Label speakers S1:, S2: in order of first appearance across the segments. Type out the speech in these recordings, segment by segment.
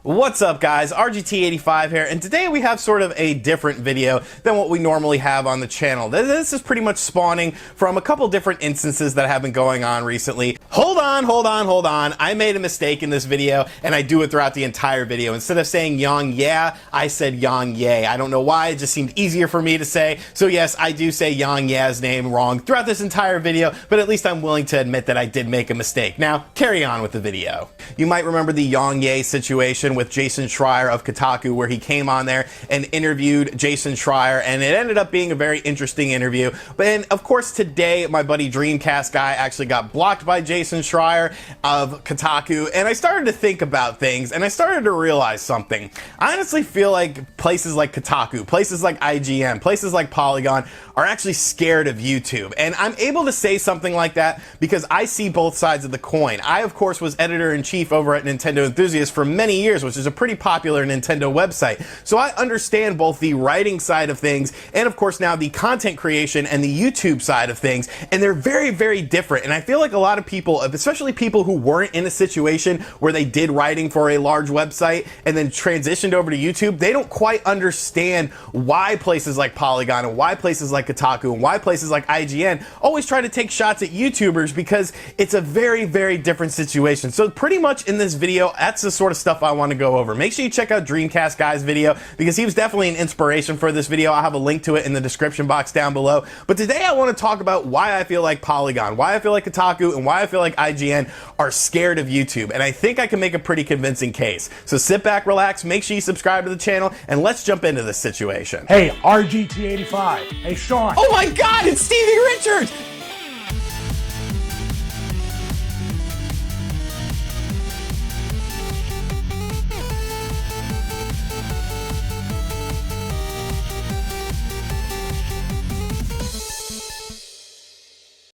S1: What's up guys, RGT85 here, and today we have sort of a different video than what we normally have on the channel. This is pretty much spawning from a couple different instances that have been going on recently. Hold on. I made a mistake in this video, and I do it throughout the entire video. Instead of saying yang yeah, I said yang yay. I don't know why, it just seemed easier for me to say. So yes, I do say yang yeah's name wrong throughout this entire video, but at least I'm willing to admit that I did make a mistake. Now, carry on with the video. You might remember the yang ye situation with Jason Schreier of Kotaku, where he came on there and interviewed Jason Schreier, and it ended up being a very interesting interview. But then, of course, today my buddy Dreamcast guy actually got blocked by Jason Schreier of Kotaku, and I started to think about things, and I started to realize something. I honestly feel like places like Kotaku, places like IGN, places like Polygon are actually scared of YouTube, and I'm able to say something like that because I see both sides of the coin. I, of course, was editor-in-chief over at Nintendo Enthusiast for many years, which is a pretty popular Nintendo website. So I understand both the writing side of things and, of course, now the content creation and the YouTube side of things, and they're very, very different. And I feel like a lot of people, especially people who weren't in a situation where they did writing for a large website and then transitioned over to YouTube, they don't quite understand why places like Polygon and why places like Kotaku and why places like IGN always try to take shots at YouTubers, because it's a very, very different situation. So pretty much in this video, that's the sort of stuff I want to go over. Make sure you check out Dreamcast guy's video, because he was definitely an inspiration for this video. I'll have a link to it in the description box down below. But today I want to talk about why I feel like Polygon, why I feel like Kotaku, and why I feel like IGN are scared of YouTube. And I think I can make a pretty convincing case. So sit back, relax, make sure you subscribe to the channel, and let's jump into this situation.
S2: Hey, RGT85. Hey, Sean.
S1: Oh my God, it's Stevie Richards!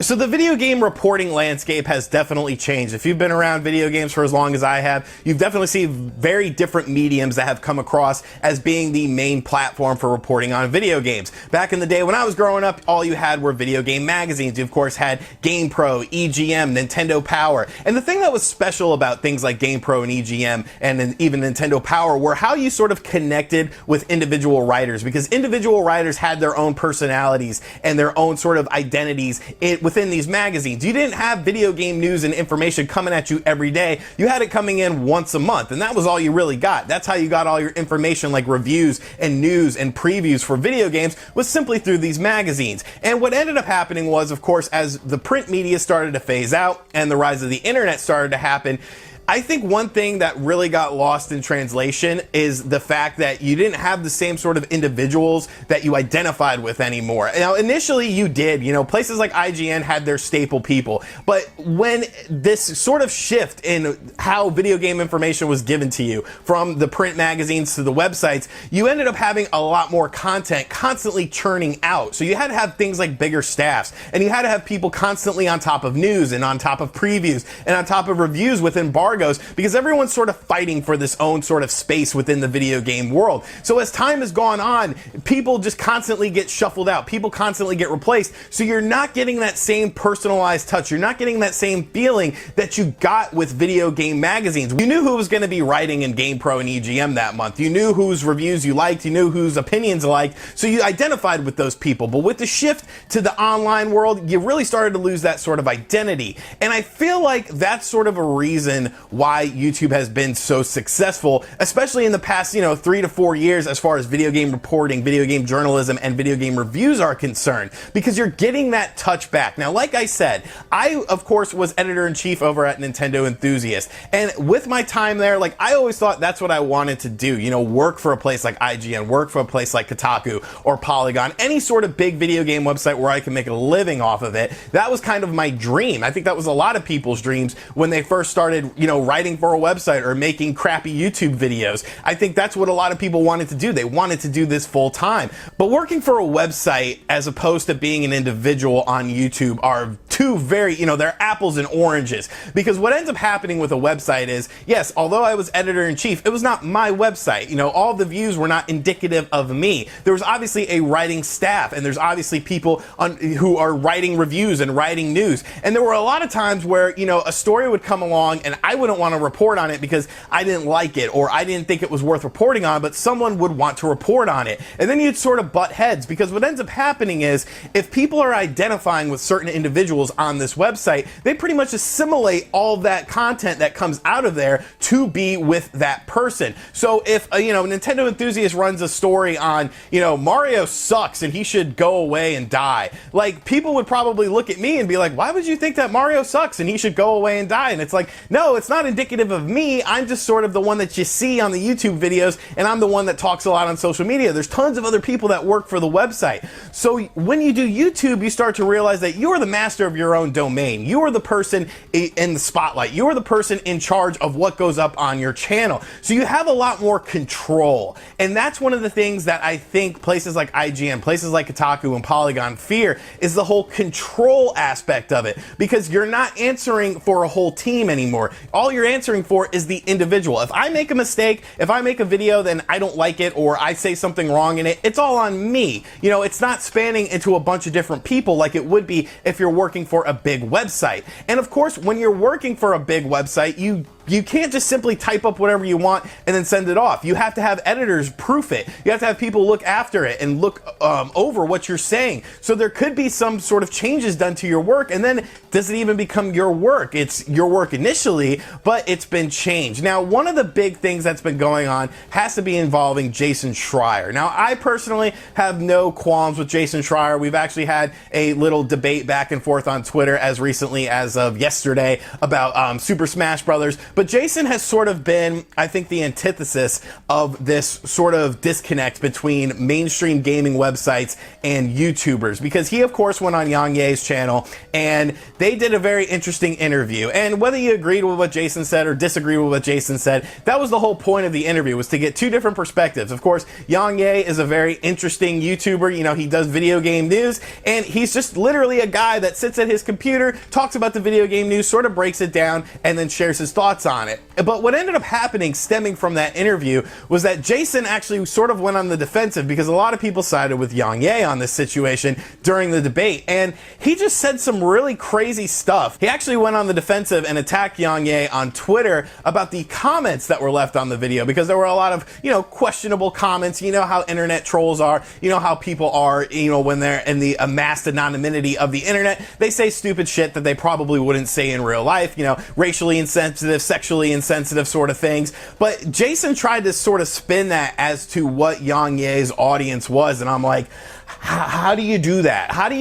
S1: So the video game reporting landscape has definitely changed. If you've been around video games for as long as I have, you've definitely seen very different mediums that have come across as being the main platform for reporting on video games. Back in the day when I was growing up, all you had were video game magazines. You of course had GamePro, EGM, Nintendo Power. And the thing that was special about things like GamePro and EGM and even Nintendo Power were how you sort of connected with individual writers, because individual writers had their own personalities and their own sort of identities within these magazines. You didn't have video game news and information coming at you every day. You had it coming in once a month, and that was all you really got. That's how you got all your information, like reviews and news and previews for video games, was simply through these magazines. And what ended up happening was, of course, as the print media started to phase out and the rise of the internet started to happen, I think one thing that really got lost in translation is the fact that you didn't have the same sort of individuals that you identified with anymore. Now, initially you did, places like IGN had their staple people, but when this sort of shift in how video game information was given to you from the print magazines to the websites, you ended up having a lot more content constantly churning out. So you had to have things like bigger staffs, and you had to have people constantly on top of news and on top of previews and on top of reviews with embargoes, because everyone's sort of fighting for this own sort of space within the video game world. So as time has gone on, people just constantly get shuffled out. People constantly get replaced. So you're not getting that same personalized touch. You're not getting that same feeling that you got with video game magazines. You knew who was going to be writing in GamePro and EGM that month. You knew whose reviews you liked. You knew whose opinions you liked. So you identified with those people. But with the shift to the online world, you really started to lose that sort of identity. And I feel like that's sort of a reason why YouTube has been so successful, especially in the past, 3 to 4 years, as far as video game reporting, video game journalism, and video game reviews are concerned, because you're getting that touch back. Now, like I said, I, of course, was editor-in-chief over at Nintendo Enthusiast, and with my time there, I always thought that's what I wanted to do, work for a place like IGN, work for a place like Kotaku or Polygon, any sort of big video game website where I can make a living off of it. That was kind of my dream. I think that was a lot of people's dreams when they first started, writing for a website or making crappy YouTube videos. I think that's what a lot of people wanted to do. They wanted to do this full time. But working for a website as opposed to being an individual on YouTube are two very, they're apples and oranges. Because what ends up happening with a website is, yes, although I was editor-in-chief, it was not my website. All the views were not indicative of me. There was obviously a writing staff, and there's obviously people who are writing reviews and writing news. And there were a lot of times where, a story would come along and I would wouldn't want to report on it because I didn't like it or I didn't think it was worth reporting on, but someone would want to report on it. And then you'd sort of butt heads, because what ends up happening is if people are identifying with certain individuals on this website, they pretty much assimilate all that content that comes out of there to be with that person. So if a Nintendo enthusiast runs a story on, Mario sucks and he should go away and die, like, people would probably look at me and be like, why would you think that Mario sucks and he should go away and die? And it's like, no, it's not indicative of me. I'm just sort of the one that you see on the YouTube videos, and I'm the one that talks a lot on social media. There's tons of other people that work for the website. So when you do YouTube, you start to realize that you're the master of your own domain. You are the person in the spotlight. You are the person in charge of what goes up on your channel. So you have a lot more control. And that's one of the things that I think places like IGN, places like Kotaku and Polygon fear, is the whole control aspect of it, because you're not answering for a whole team anymore. All you're answering for is the individual. If I make a mistake, if I make a video, then I don't like it, or I say something wrong in it, it's all on me. It's not spanning into a bunch of different people like it would be if you're working for a big website. And of course, when you're working for a big website, you can't just simply type up whatever you want and then send it off. You have to have editors proof it. You have to have people look after it and look over what you're saying. So there could be some sort of changes done to your work, and then does it even become your work? It's your work initially, but it's been changed. Now, one of the big things that's been going on has to be involving Jason Schreier. Now, I personally have no qualms with Jason Schreier. We've actually had a little debate back and forth on Twitter as recently as of yesterday about Super Smash Brothers. But Jason has sort of been, I think, the antithesis of this sort of disconnect between mainstream gaming websites and YouTubers, because he, of course, went on Yang Ye's channel and they did a very interesting interview. And whether you agreed with what Jason said or disagreed with what Jason said, that was the whole point of the interview, was to get two different perspectives. Of course, Yang Ye is a very interesting YouTuber. He does video game news, and he's just literally a guy that sits at his computer, talks about the video game news, sort of breaks it down, and then shares his thoughts on it. But what ended up happening stemming from that interview was that Jason actually sort of went on the defensive, because a lot of people sided with Yang Ye on this situation during the debate, and he just said some really crazy stuff. He actually went on the defensive and attacked Yang Ye on Twitter about the comments that were left on the video, because there were a lot of, questionable comments. You know how internet trolls are. You know how people are, when they're in the amassed anonymity of the internet. They say stupid shit that they probably wouldn't say in real life, racially insensitive, sexually insensitive sort of things. But Jason tried to sort of spin that as to what Yang Ye's audience was, and I'm like, how do you do that? How do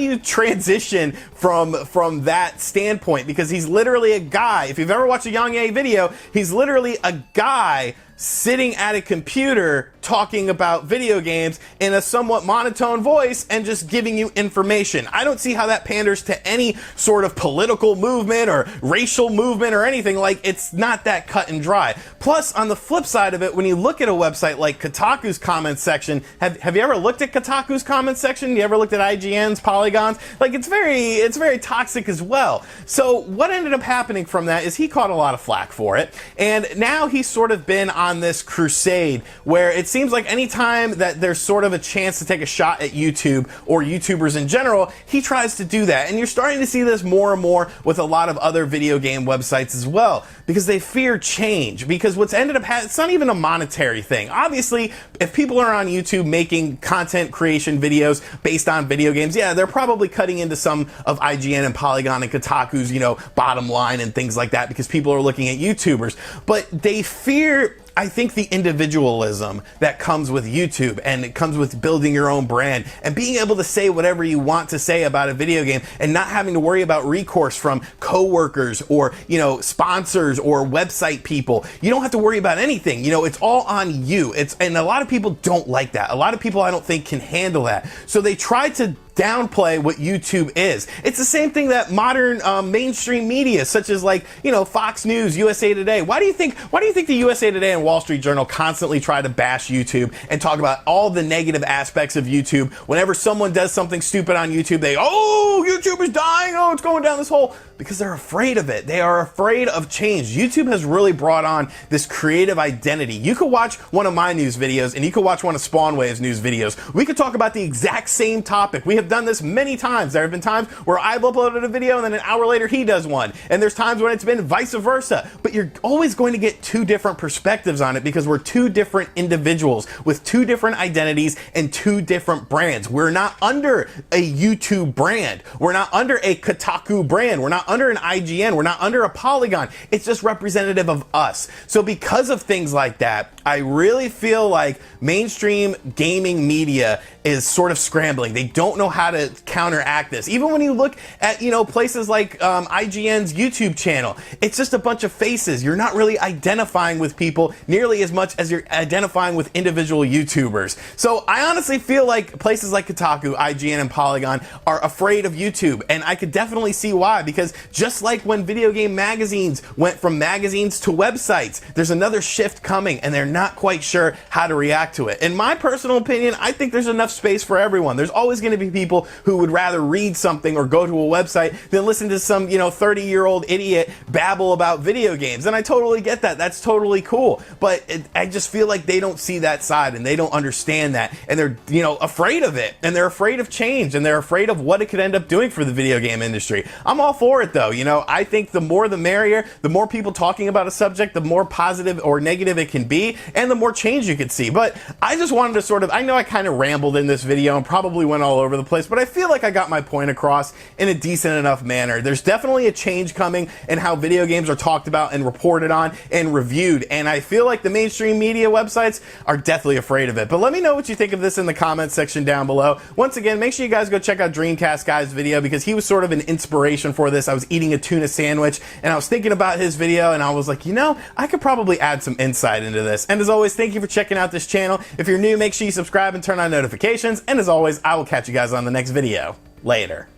S1: you transition from that standpoint? Because he's literally a guy. If you've ever watched a Yang Ye video, he's literally a guy sitting at a computer talking about video games in a somewhat monotone voice and just giving you information. I don't see how that panders to any sort of political movement or racial movement or anything. Like, it's not that cut and dry. Plus, on the flip side of it, when you look at a website like Kotaku's comment section, have you ever looked at Kotaku's comment section? You ever looked at IGN's, Polygon's? Like, it's very toxic as well. So what ended up happening from that is he caught a lot of flack for it, and now he's sort of been on this crusade where it seems like anytime that there's sort of a chance to take a shot at YouTube or YouTubers in general, he tries to do that. And you're starting to see this more and more with a lot of other video game websites as well, because they fear change. Because what's ended up it's not even a monetary thing. Obviously, if people are on YouTube making content creation videos based on video games, yeah, they're probably cutting into some of IGN and Polygon and Kotaku's, bottom line and things like that, because people are looking at YouTubers. But they fear, I think, the individualism that comes with YouTube, and it comes with building your own brand and being able to say whatever you want to say about a video game and not having to worry about recourse from coworkers or, sponsors or website people. You don't have to worry about anything. It's all on you. And a lot of people don't like that. A lot of people, I don't think, can handle that. So they try to downplay what YouTube is. It's the same thing that modern mainstream media, such as Fox News, USA Today. Why do you think the USA Today and Wall Street Journal constantly try to bash YouTube and talk about all the negative aspects of YouTube? Whenever someone does something stupid on YouTube, YouTube is dying. Oh, it's going down this hole. Because they're afraid of it. They are afraid of change. YouTube has really brought on this creative identity. You could watch one of my news videos and you could watch one of Spawnwave's news videos. We could talk about the exact same topic. We have done this many times. There have been times where I've uploaded a video and then an hour later he does one. And there's times when it's been vice versa. But you're always going to get two different perspectives on it because we're two different individuals with two different identities and two different brands. We're not under a YouTube brand. We're not under a Kotaku brand. We're not under an IGN. We're not under a Polygon. It's just representative of us. So because of things like that, I really feel like mainstream gaming media is sort of scrambling. They don't know how to counteract this. Even when you look at, places like IGN's YouTube channel, it's just a bunch of faces. You're not really identifying with people nearly as much as you're identifying with individual YouTubers. So I honestly feel like places like Kotaku, IGN, and Polygon are afraid of YouTube. And I could definitely see why, because just like when video game magazines went from magazines to websites, there's another shift coming and they're not quite sure how to react to it. In my personal opinion, I think there's enough space for everyone. There's always going to be people who would rather read something or go to a website than listen to some, 30-year-old idiot babble about video games. And I totally get that. That's totally cool. But I just feel like they don't see that side and they don't understand that. And they're, afraid of it. And they're afraid of change. And they're afraid of what it could end up doing for the video game industry. I'm all for it though. I think the more the merrier, the more people talking about a subject, the more positive or negative it can be, and the more change you could see. But I just wanted to I know I kind of rambled in this video and probably went all over the place, but I feel like I got my point across in a decent enough manner. There's definitely a change coming in how video games are talked about and reported on and reviewed, and I feel like the mainstream media websites are definitely afraid of it. But let me know what you think of this in the comments section down below. Once again, make sure you guys go check out Dreamcast Guy's video because he was sort of an inspiration for this. I was eating a tuna sandwich and I was thinking about his video and I was like, I could probably add some insight into this. And as always, thank you for checking out this channel. If you're new, make sure you subscribe and turn on notifications. And as always, I will catch you guys on the next video. Later.